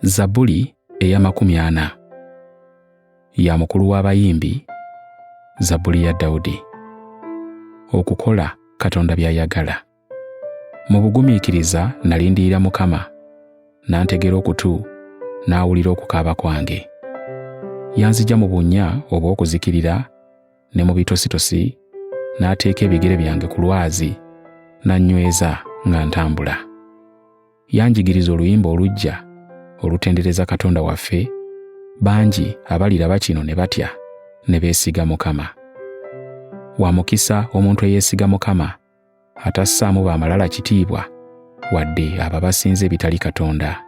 Zabbuli eya 40 ya mukulu w'abayimbi, Zabbuli ya Dawudi. Okukola Katonda by'ayagala. Mu bugumiikiriza nalindirira Mukama, n'antegera okutu, n'awulira okukaaba kwange. Yanzigya mu bunnya obw'okuzikirira ne mu bitositosi, n'ateeka ebigere byange ku lwazi, n'annyweza nga ntambula. Yanjigiriza oluyimba oluggya olutendereza Katonda waffe. Bangi abaliraba kino ne batya ne beesiga Mukama. Wa mukisa omuntu eyeesiga Mukama, atassaamu b'amalala kitiibwa wadde abo abasinza ebitali Katonda.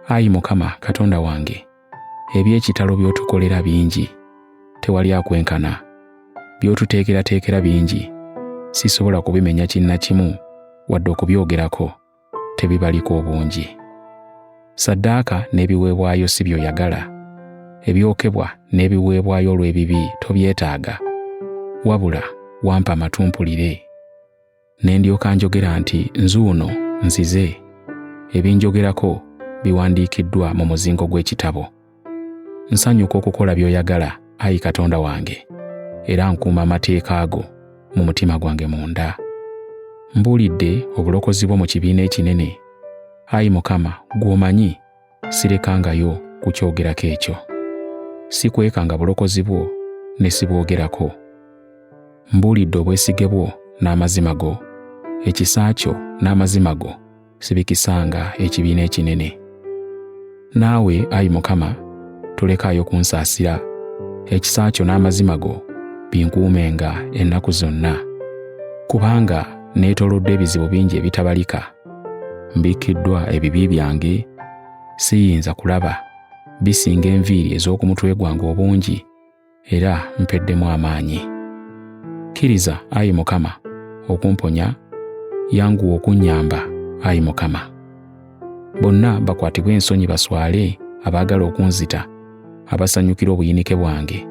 Ayi Mukama Katonda wange, eby'ekitalo by'otukolera bingi, tewali akwenkana. By'otuteekerateekera bingi, sisobola kubimenya kinnakimu wadde okubyogerako, tebibaliko obungi. Ssaddaaka n'ebiweebwayo si by'oyagala, ebyokebwa n'ebiweebwayo olw'ebibi tobyetaaga, wabula wampa amatu mpulire. Ne ndyoka njogera nti nzuuno nzize, ebinjogerako biwandiikiddwa mu muzingo gw'ekitabo. Nsanyuka okukola by'oyagala, Ayi Katonda wange, era nkuuma amateeka go mu mutima gwange munda. Mbuulidde obulokozi bwo mu kibiina ekinene. Ayi Mukama, gw'omanyi, sirekangayo kukyogerako ekyo. Sikwekanga bulokozi bwo ne sibwogerako. Mbuulidde obwesige bwo n'amazima go, ekisa kyo n'amazima go sibikisanga ekibiina ekinene. Naawe, Ayi Mukama, tolekaayo kunsaasira, ekisa kyo n'amazima go binkuumenga ennaku zonna. Kubanga neetoolodde ebizibu bingi ebitabalika, mbikiddwa ebibi byange, siyinza kulaba, bisinga enviiri ez'oku mutwe gwange obungi, era mpeddemu amaanyi. Kkiriza, Ayi Mukama, okumponya, yanguwa okunnyamba, Ayi Mukama. Bonna bakwatibwe ensonyi baswale, abaagala okunzita, abasanyukira obuyinike bwange,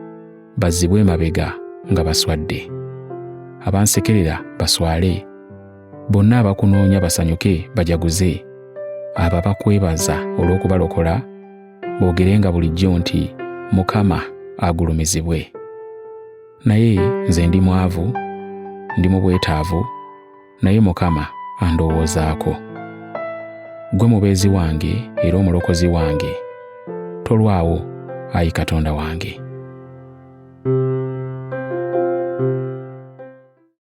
bazzibwe emabega nga baswadde. Abansekerera baswale, bonna abakunoonya basanyuke bajaguze, abo abakwebaza olw'okubalokola boogerenga bulijjo nti Mukama agulumizibwe. Naye nze ndi mwavu, ndi mu bwetaavu, naye Mukama andowoozaako. Gwe mubeezi wange era omulokozi wange, tolwawo, Ayi Katonda wange.